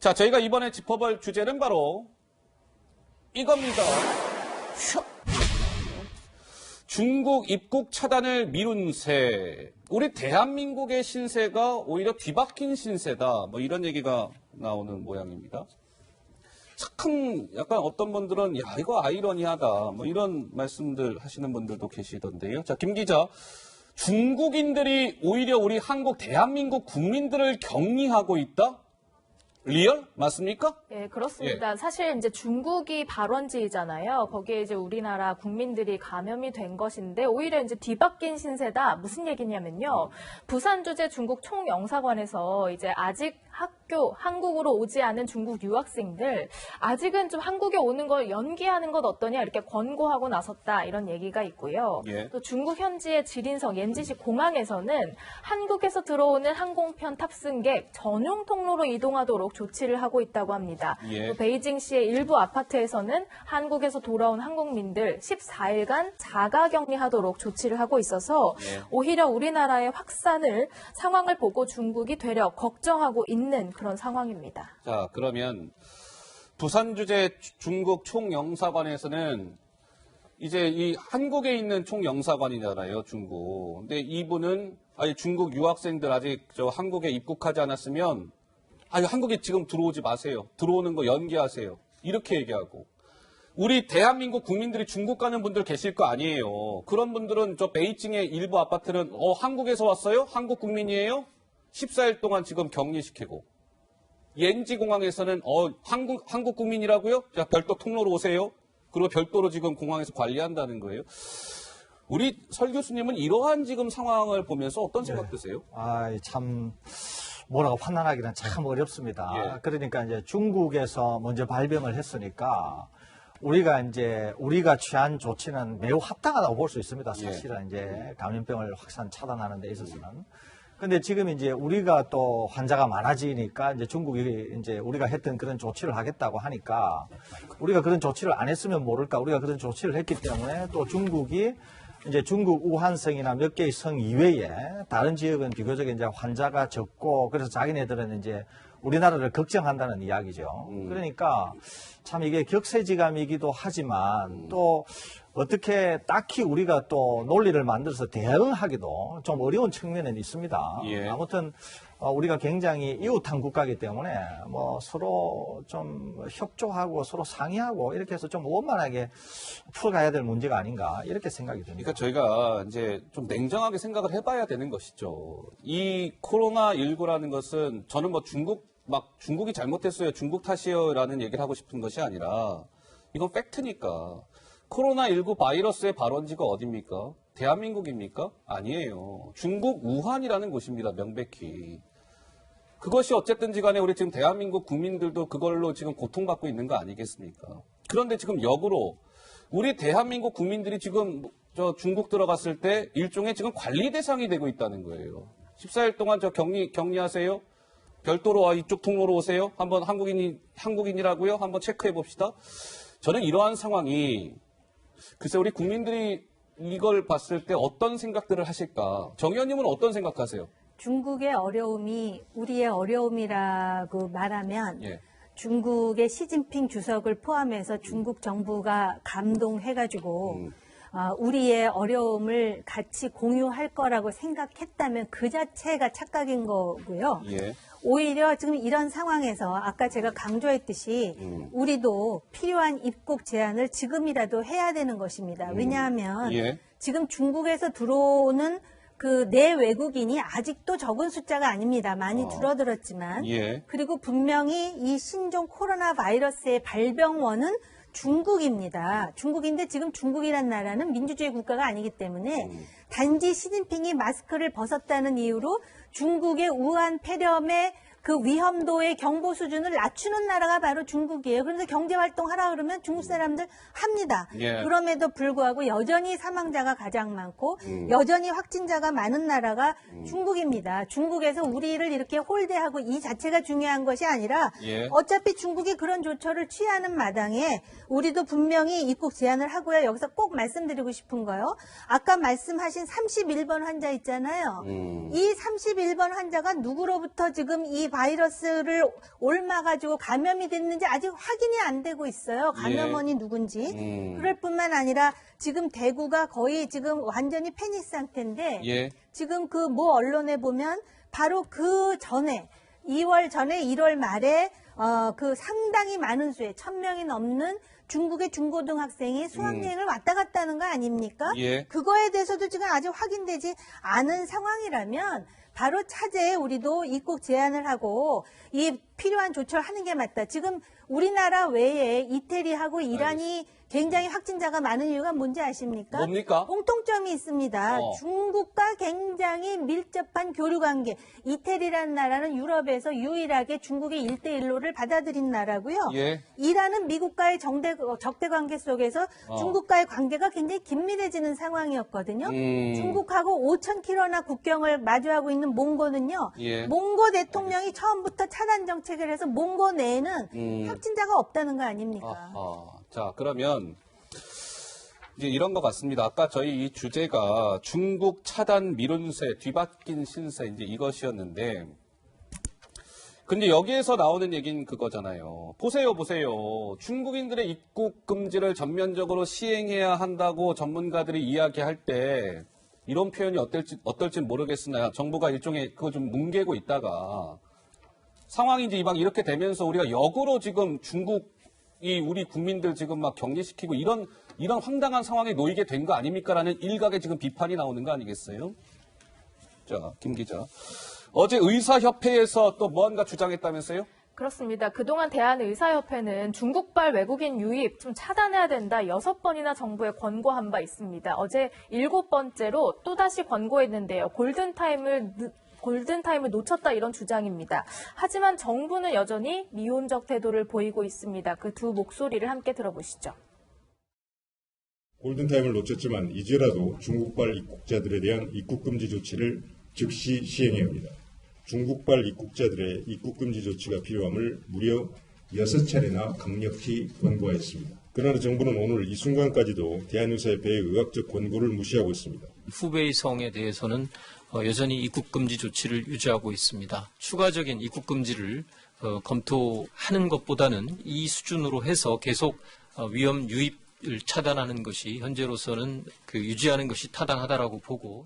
자, 저희가 이번에 짚어볼 주제는 바로 이겁니다. 중국 입국 차단을 미룬 새. 우리 대한민국의 신세가 오히려 뒤바뀐 신세다. 뭐 이런 얘기가 나오는 모양입니다. 착한 약간 어떤 분들은 야 이거 아이러니하다. 뭐 이런 말씀들 하시는 분들도 계시던데요. 자, 김 기자. 중국인들이 오히려 우리 한국 대한민국 국민들을 격리하고 있다? 리얼? 맞습니까? 예, 그렇습니다. 사실 이제 중국이 발원지잖아요. 거기에 이제 우리나라 국민들이 감염이 된 것인데 오히려 이제 뒤바뀐 신세다. 무슨 얘기냐면요. 부산 주재 중국 총영사관에서 이제 아직 한국으로 오지 않은 중국 유학생들 아직은 좀 한국에 오는 걸 연기하는 것 어떠냐 이렇게 권고하고 나섰다 이런 얘기가 있고요. 예. 또 중국 현지의 지린성 옌지시 공항에서는 한국에서 들어오는 항공편 탑승객 전용 통로로 이동하도록 조치를 하고 있다고 합니다. 예. 또 베이징시의 일부 아파트에서는 한국에서 돌아온 항공민들 14일간 자가격리하도록 조치를 하고 있어서 예. 오히려 우리나라의 확산을 상황을 보고 중국이 되려 걱정하고 있는 그런 상황입니다. 자, 그러면 부산 주재 중국 총영사관에서는 이제 이 한국에 있는 총영사관이잖아요, 중국. 근데 이분은 아니 중국 유학생들 아직 저 한국에 입국하지 않았으면 아니 한국에 지금 들어오지 마세요. 들어오는 거 연기하세요. 이렇게 얘기하고. 우리 대한민국 국민들이 중국 가는 분들 계실 거 아니에요. 그런 분들은 저 베이징의 일부 아파트는 한국에서 왔어요? 한국 국민이에요? 14일 동안 지금 격리시키고. 옌지 공항에서는 한국 국민이라고요? 자, 별도 통로로 오세요. 그리고 별도로 지금 공항에서 관리한다는 거예요. 우리 설 교수님은 이러한 지금 상황을 보면서 어떤 생각 드세요? 참 뭐라고 판단하기는 참 어렵습니다. 예. 그러니까 이제 중국에서 먼저 발병을 했으니까 우리가 취한 조치는 매우 합당하다고 볼 수 있습니다. 사실은 이제 감염병을 확산 차단하는 데 있어서는. 근데 지금 이제 우리가 또 환자가 많아지니까 이제 중국이 이제 우리가 했던 그런 조치를 하겠다고 하니까 우리가 그런 조치를 안 했으면 모를까 우리가 그런 조치를 했기 때문에 또 중국이 이제 중국 우한성이나 몇 개의 성 이외에 다른 지역은 비교적 이제 환자가 적고 그래서 자기네들은 이제 우리나라를 걱정한다는 이야기죠. 그러니까 참 이게 격세지감이기도 하지만 또 어떻게 딱히 우리가 또 논리를 만들어서 대응하기도 좀 어려운 측면은 있습니다. 예. 아무튼 우리가 굉장히 이웃한 국가이기 때문에 뭐 서로 좀 협조하고 서로 상의하고 이렇게 해서 좀 원만하게 풀어가야 될 문제가 아닌가 이렇게 생각이 듭니다. 그러니까 저희가 이제 좀 냉정하게 생각을 해봐야 되는 것이죠. 이 코로나19라는 것은 저는 뭐 중국이 잘못했어요. 중국 탓이에요라는 얘기를 하고 싶은 것이 아니라 이건 팩트니까. 코로나19 바이러스의 발원지가 어디입니까? 대한민국입니까? 아니에요. 중국 우한이라는 곳입니다. 명백히. 그것이 어쨌든지 간에 우리 지금 대한민국 국민들도 그걸로 지금 고통받고 있는 거 아니겠습니까? 그런데 지금 역으로 우리 대한민국 국민들이 지금 저 중국 들어갔을 때 일종의 지금 관리 대상이 되고 있다는 거예요. 14일 동안 저 격리하세요. 별도로 이쪽 통로로 오세요. 한번 한국인이라고요? 한번 체크해 봅시다. 저는 이러한 상황이 글쎄 우리 국민들이 이걸 봤을 때 어떤 생각들을 하실까? 정 의원님은 어떤 생각하세요? 중국의 어려움이 우리의 어려움이라고 말하면 예. 중국의 시진핑 주석을 포함해서 중국 정부가 감동해가지고 우리의 어려움을 같이 공유할 거라고 생각했다면 그 자체가 착각인 거고요. 예. 오히려 지금 이런 상황에서 아까 제가 강조했듯이 우리도 필요한 입국 제한을 지금이라도 해야 되는 것입니다. 왜냐하면 예. 지금 중국에서 들어오는 그 내 외국인이 아직도 적은 숫자가 아닙니다. 많이 줄어들었지만. 예. 그리고 분명히 이 신종 코로나 바이러스의 발병원은 중국입니다. 중국인데 지금 중국이란 나라는 민주주의 국가가 아니기 때문에 단지 시진핑이 마스크를 벗었다는 이유로 중국의 우한 폐렴의 그 위험도의 경보 수준을 낮추는 나라가 바로 중국이에요. 그래서 경제활동 하라 그러면 중국 사람들 합니다. 예. 그럼에도 불구하고 여전히 사망자가 가장 많고 여전히 확진자가 많은 나라가 중국입니다. 중국에서 우리를 이렇게 홀대하고 이 자체가 중요한 것이 아니라 예. 어차피 중국이 그런 조처를 취하는 마당에 우리도 분명히 입국 제한을 하고요. 여기서 꼭 말씀드리고 싶은 거요. 아까 말씀하신 31번 환자 있잖아요. 이 31번 환자가 누구로부터 지금 이 바이러스를 옮아가지고 감염이 됐는지 아직 확인이 안 되고 있어요. 감염원이 누군지. 그럴 뿐만 아니라 지금 대구가 거의 지금 완전히 패닉 상태인데 예. 지금 그 모 언론에 보면 바로 그 전에 2월 전에 1월 말에 그 상당히 많은 수의 1,000명이 넘는 중국의 중고등학생이 수학여행을 왔다 갔다 하는 거 아닙니까? 예. 그거에 대해서도 지금 아직 확인되지 않은 상황이라면 바로 차제에 우리도 입국 제한을 하고 이 필요한 조처를 하는 게 맞다. 지금 우리나라 외에 이태리하고 이란이 굉장히 확진자가 많은 이유가 뭔지 아십니까? 뭡니까? 공통점이 있습니다. 중국과 굉장히 밀접한 교류 관계. 이태리라는 나라는 유럽에서 유일하게 중국의 1대1로를 받아들인 나라고요. 예. 이란은 미국과의 적대 관계 속에서 중국과의 관계가 굉장히 긴밀해지는 상황이었거든요. 중국하고 5,000km나 국경을 마주하고 있는 몽고는요. 예. 몽고 대통령이 처음부터 차단 정책을 해서 몽고 내에는 확진자가 없다는 거 아닙니까? 자, 그러면 이제 이런 것 같습니다. 아까 저희 이 주제가 중국 차단 미룬세, 뒤바뀐 신세 이제 이것이었는데, 근데 여기에서 나오는 얘기는 그거잖아요. 보세요. 중국인들의 입국 금지를 전면적으로 시행해야 한다고 전문가들이 이야기할 때 이런 표현이 어떨지 모르겠으나 정부가 일종의 그거 좀 뭉개고 있다가 상황이 이제 막 이렇게 되면서 우리가 역으로 지금 중국이 우리 국민들 지금 막 격리시키고 이런 황당한 상황에 놓이게 된 거 아닙니까라는 일각의 지금 비판이 나오는 거 아니겠어요? 자, 김 기자. 어제 의사협회에서 또 뭔가 주장했다면서요? 그렇습니다. 그동안 대한의사협회는 중국발 외국인 유입 좀 차단해야 된다 6번이나 정부에 권고한 바 있습니다. 어제 7번째로 또다시 권고했는데요. 골든타임을 놓쳤다 이런 주장입니다. 하지만 정부는 여전히 미온적 태도를 보이고 있습니다. 그 두 목소리를 함께 들어보시죠. 골든타임을 놓쳤지만 이제라도 중국발 입국자들에 대한 입국금지 조치를 즉시 시행해야 합니다. 중국발 입국자들의 입국금지 조치가 필요함을 무려 6차례나 강력히 권고하였습니다. 그러나 정부는 오늘 이 순간까지도 대한의사협회의 의학적 권고를 무시하고 있습니다. 후베이 성에 대해서는 여전히 입국금지 조치를 유지하고 있습니다. 추가적인 입국금지를 검토하는 것보다는 이 수준으로 해서 계속 위험 유입을 차단하는 것이 현재로서는 유지하는 것이 타당하다라고 보고.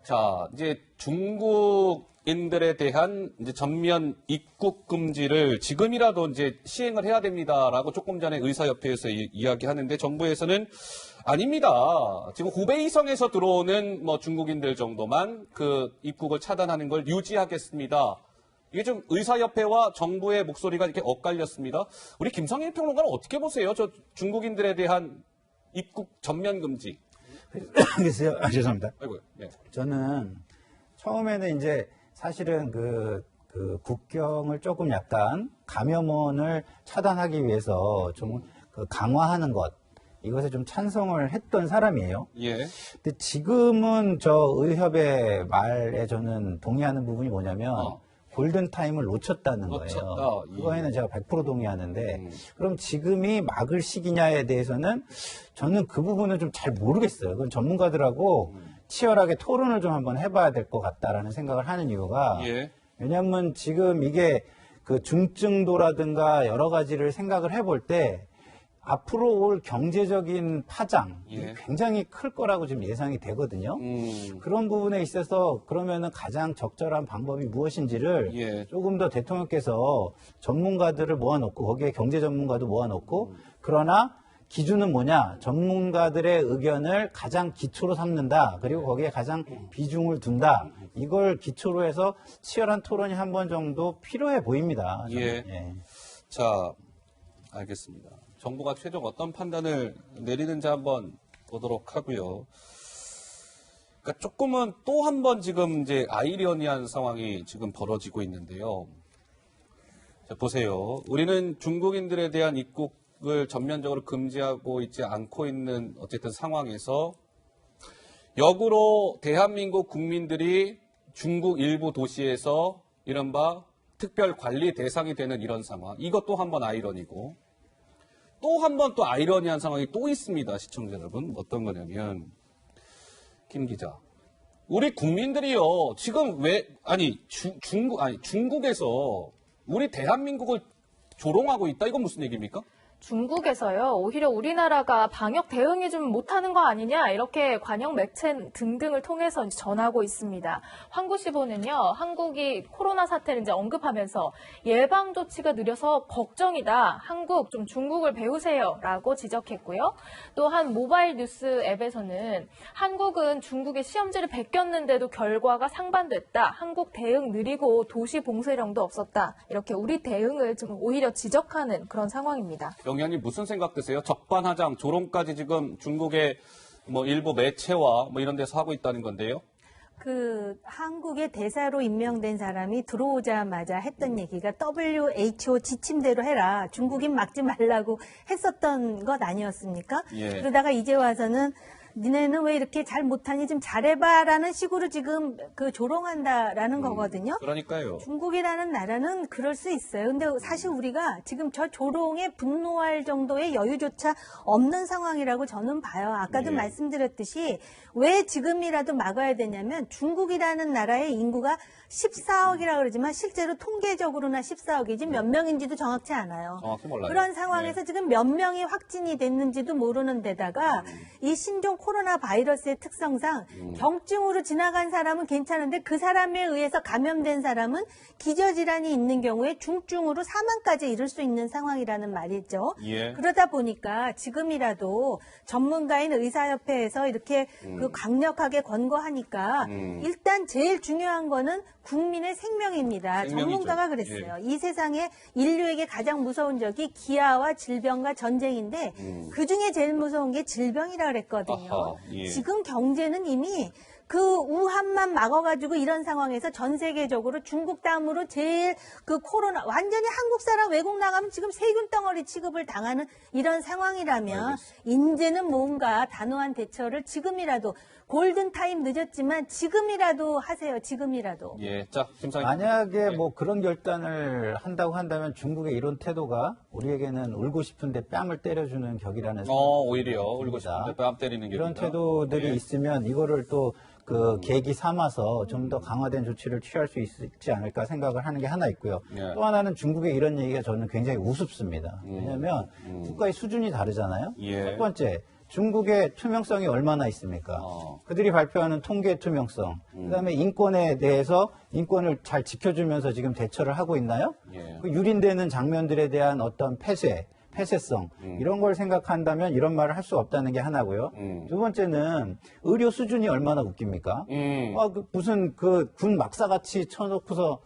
자, 이제 중국인들에 대한 이제 전면 입국 금지를 지금이라도 이제 시행을 해야 됩니다라고 조금 전에 의사협회에서 이야기하는데 정부에서는 아닙니다. 지금 후베이성에서 들어오는 뭐 중국인들 정도만 그 입국을 차단하는 걸 유지하겠습니다. 이게 좀 의사협회와 정부의 목소리가 이렇게 엇갈렸습니다. 우리 김성일 평론가는 어떻게 보세요? 저 중국인들에 대한 입국 전면 금지. 글쎄요, 죄송합니다. 아이고요. 네. 저는 처음에는 이제 사실은 그 국경을 조금 약간 감염원을 차단하기 위해서 좀 그 강화하는 것, 이것에 좀 찬성을 했던 사람이에요. 예. 근데 지금은 저 의협의 말에 저는 동의하는 부분이 뭐냐면 골든타임을 놓쳤다는 놓쳤다. 거예요. 예. 그거에는 제가 100% 동의하는데 그럼 지금이 막을 시기냐에 대해서는 저는 그 부분은 좀 잘 모르겠어요. 그건 전문가들하고 치열하게 토론을 좀 한번 해봐야 될 것 같다라는 생각을 하는 이유가 예. 왜냐하면 지금 이게 그 중증도라든가 여러 가지를 생각을 해볼 때 앞으로 올 경제적인 파장 예. 굉장히 클 거라고 지금 예상이 되거든요. 그런 부분에 있어서 그러면은 가장 적절한 방법이 무엇인지를 예. 조금 더 대통령께서 전문가들을 모아놓고 거기에 경제 전문가도 모아놓고 그러나 기준은 뭐냐? 전문가들의 의견을 가장 기초로 삼는다. 그리고 거기에 가장 비중을 둔다. 이걸 기초로 해서 치열한 토론이 한 번 정도 필요해 보입니다. 저는. 예. 예. 자, 알겠습니다. 정부가 최종 어떤 판단을 내리는지 한번 보도록 하고요. 그러니까 조금은 또 한 번 지금 이제 아이러니한 상황이 지금 벌어지고 있는데요. 자, 보세요. 우리는 중국인들에 대한 입국을 전면적으로 금지하고 있지 않고 있는 어쨌든 상황에서 역으로 대한민국 국민들이 중국 일부 도시에서 이른바 특별 관리 대상이 되는 이런 상황. 이것도 한번 아이러니고 또 한 번 또 아이러니한 상황이 또 있습니다. 시청자 여러분. 어떤 거냐면 김 기자. 우리 국민들이요, 지금 중국에서 우리 대한민국을 조롱하고 있다? 이건 무슨 얘기입니까? 중국에서요, 오히려 우리나라가 방역 대응이 좀 못하는 거 아니냐, 이렇게 관영 매체 등등을 통해서 이제 전하고 있습니다. 환구시보는요, 한국이 코로나 사태를 이제 언급하면서 예방 조치가 느려서 걱정이다. 한국 좀 중국을 배우세요. 라고 지적했고요. 또한 모바일 뉴스 앱에서는 한국은 중국의 시험지를 베꼈는데도 결과가 상반됐다. 한국 대응 느리고 도시 봉쇄령도 없었다. 이렇게 우리 대응을 좀 오히려 지적하는 그런 상황입니다. 영희님 무슨 생각 드세요? 적반하장 조롱까지 지금 중국의 뭐 일부 매체와 뭐 이런 데서 하고 있다는 건데요. 그 한국의 대사로 임명된 사람이 들어오자마자 했던 얘기가 WHO 지침대로 해라. 중국인 막지 말라고 했었던 것 아니었습니까? 예. 그러다가 이제 와서는 니네는 왜 이렇게 잘 못하니 좀 잘해봐라는 식으로 지금 그 조롱한다라는 거거든요. 그러니까요. 중국이라는 나라는 그럴 수 있어요. 근데 사실 우리가 지금 저 조롱에 분노할 정도의 여유조차 없는 상황이라고 저는 봐요. 아까도 예. 말씀드렸듯이 왜 지금이라도 막아야 되냐면 중국이라는 나라의 인구가 14억이라고 그러지만 실제로 통계적으로나 14억이지 몇 명인지도 정확치 않아요. 정확히 몰라요. 그런 상황에서 지금 몇 명이 확진이 됐는지도 모르는 데다가 이 신종 코로나 바이러스의 특성상 경증으로 지나간 사람은 괜찮은데 그 사람에 의해서 감염된 사람은 기저질환이 있는 경우에 중증으로 사망까지 이를 수 있는 상황이라는 말이죠. 예. 그러다 보니까 지금이라도 전문가인 의사협회에서 이렇게 그 강력하게 권고하니까 일단 제일 중요한 거는 국민의 생명입니다. 생명이죠. 전문가가 그랬어요. 이 세상에 인류에게 가장 무서운 적이 기아와 질병과 전쟁인데 그중에 제일 무서운 게 질병이라 그랬거든요. 아하, 예. 지금 경제는 이미 그 우한만 막아가지고 이런 상황에서 전 세계적으로 중국 다음으로 제일 그 코로나 완전히 한국 사람 외국 나가면 지금 세균 덩어리 취급을 당하는 이런 상황이라면 이제는 뭔가 단호한 대처를 지금이라도 골든타임 늦었지만 지금이라도 하세요. 지금이라도. 예, 자, 김상희. 만약에 네. 뭐 그런 결단을 한다고 한다면 중국의 이런 태도가 우리에게는 울고 싶은데 뺨을 때려주는 격이라는 생각이 오히려 울고 듭니다. 싶은데 뺨 때리는 게 이런 태도들이 있으면 이거를 또 그 계기 삼아서 좀 더 강화된 조치를 취할 수 있지 않을까 생각을 하는 게 하나 있고요. 예. 또 하나는 중국의 이런 얘기가 저는 굉장히 우습습니다. 왜냐하면 국가의 수준이 다르잖아요. 예. 첫 번째, 중국의 투명성이 얼마나 있습니까? 그들이 발표하는 통계 투명성, 그다음에 인권에 대해서 인권을 잘 지켜주면서 지금 대처를 하고 있나요? 예. 그 유린되는 장면들에 대한 어떤 폐쇄성 이런 걸 생각한다면 이런 말을 할 수 없다는 게 하나고요. 두 번째는 의료 수준이 얼마나 웃깁니까? 무슨 그 군 막사같이 지어놓고서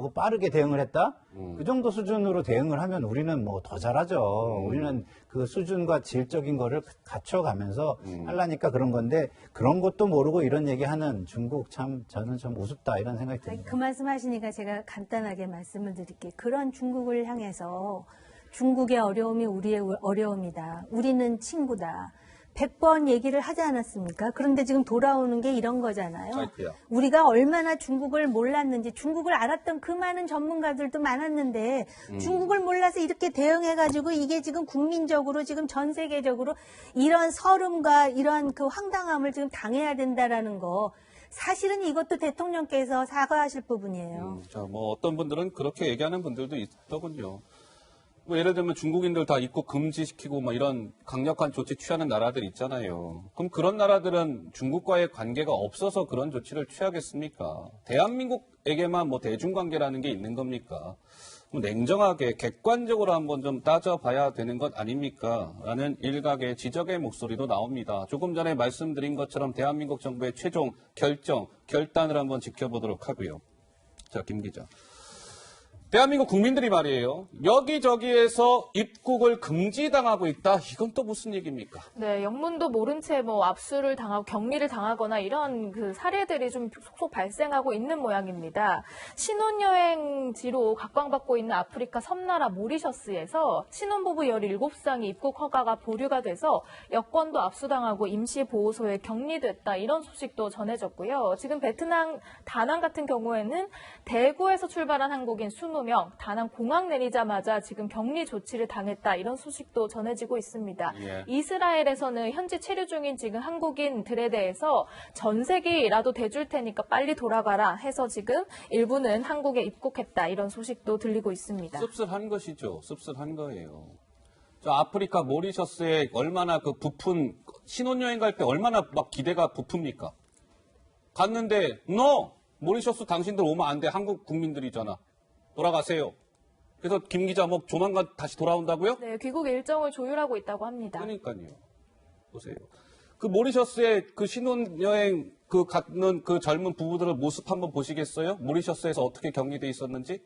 그 빠르게 대응을 했다? 그 정도 수준으로 대응을 하면 우리는 뭐 더 잘하죠. 우리는 그 수준과 질적인 거를 갖춰가면서 하려니까 그런 건데 그런 것도 모르고 이런 얘기하는 중국 참 저는 좀 우습다 이런 생각이 듭니다. 그 말씀 하시니까 제가 간단하게 말씀을 드릴게요. 그런 중국을 향해서 중국의 어려움이 우리의 어려움이다. 우리는 친구다. 100번 얘기를 하지 않았습니까? 그런데 지금 돌아오는 게 이런 거잖아요. 사이트야. 우리가 얼마나 중국을 몰랐는지, 중국을 알았던 그 많은 전문가들도 많았는데 중국을 몰라서 이렇게 대응해가지고 이게 지금 국민적으로 지금 전 세계적으로 이런 서름과 이런 그 황당함을 지금 당해야 된다라는 거. 사실은 이것도 대통령께서 사과하실 부분이에요. 자, 뭐 어떤 분들은 그렇게 얘기하는 분들도 있더군요. 뭐 예를 들면 중국인들 다 입국 금지시키고 뭐 이런 강력한 조치 취하는 나라들 있잖아요. 그럼 그런 나라들은 중국과의 관계가 없어서 그런 조치를 취하겠습니까? 대한민국에게만 뭐 대중관계라는 게 있는 겁니까? 뭐 냉정하게 객관적으로 한번 좀 따져봐야 되는 것 아닙니까? 라는 일각의 지적의 목소리도 나옵니다. 조금 전에 말씀드린 것처럼 대한민국 정부의 최종 결단을 한번 지켜보도록 하고요. 자, 김 기자. 대한민국 국민들이 말이에요. 여기저기에서 입국을 금지당하고 있다. 이건 또 무슨 얘기입니까? 네, 영문도 모른 채 뭐 압수를 당하고 격리를 당하거나 이런 그 사례들이 좀 속속 발생하고 있는 모양입니다. 신혼여행지로 각광받고 있는 아프리카 섬나라 모리셔스에서 신혼부부 17쌍이 입국 허가가 보류가 돼서 여권도 압수당하고 임시보호소에 격리됐다. 이런 소식도 전해졌고요. 지금 베트남 다낭 같은 경우에는 대구에서 출발한 한국인 20 20명, 다낭 공항 내리자마자 지금 격리 조치를 당했다. 이런 소식도 전해지고 있습니다. 예. 이스라엘에서는 현지 체류 중인 지금 한국인들에 대해서 전세기라도 대줄 테니까 빨리 돌아가라 해서 지금 일부는 한국에 입국했다. 이런 소식도 들리고 있습니다. 씁쓸한 것이죠. 씁쓸한 거예요. 저 아프리카 모리셔스에 얼마나 그 부푼 신혼여행 갈 때 얼마나 막 기대가 부풉니까? 갔는데 모리셔스 당신들 오면 안 돼. 한국 국민들이잖아. 돌아가세요. 그래서 김 기자 뭐 조만간 다시 돌아온다고요? 네, 귀국 일정을 조율하고 있다고 합니다. 그러니까요. 보세요. 그 모리셔스에 그 신혼여행 그 갔는 그 젊은 부부들의 모습 한번 보시겠어요? 모리셔스에서 어떻게 격리돼 있었는지?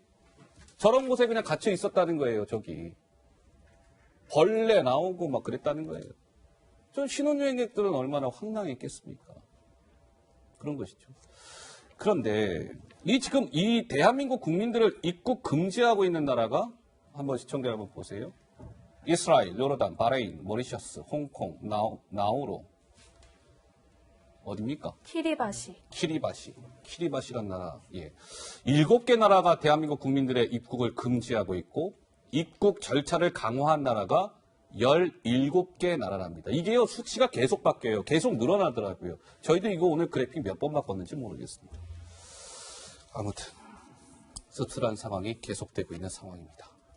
저런 곳에 그냥 갇혀 있었다는 거예요, 저기. 벌레 나오고 막 그랬다는 거예요. 저 신혼여행객들은 얼마나 황당했겠습니까? 그런 것이죠. 그런데 지금 이 대한민국 국민들을 입국 금지하고 있는 나라가 한번 시청자 여러분 보세요. 이스라엘, 요르단, 바레인, 모리셔스, 홍콩, 나우루. 어딥니까? 키리바시란 나라. 예. 7개 나라가 대한민국 국민들의 입국을 금지하고 있고 입국 절차를 강화한 나라가 17개 나라랍니다. 이게요, 수치가 계속 바뀌어요. 계속 늘어나더라고요. 저희도 이거 오늘 그래픽 몇 번 바꿨는지 모르겠습니다. 아무튼 씁쓸한 상황이 계속되고 있는 상황입니다.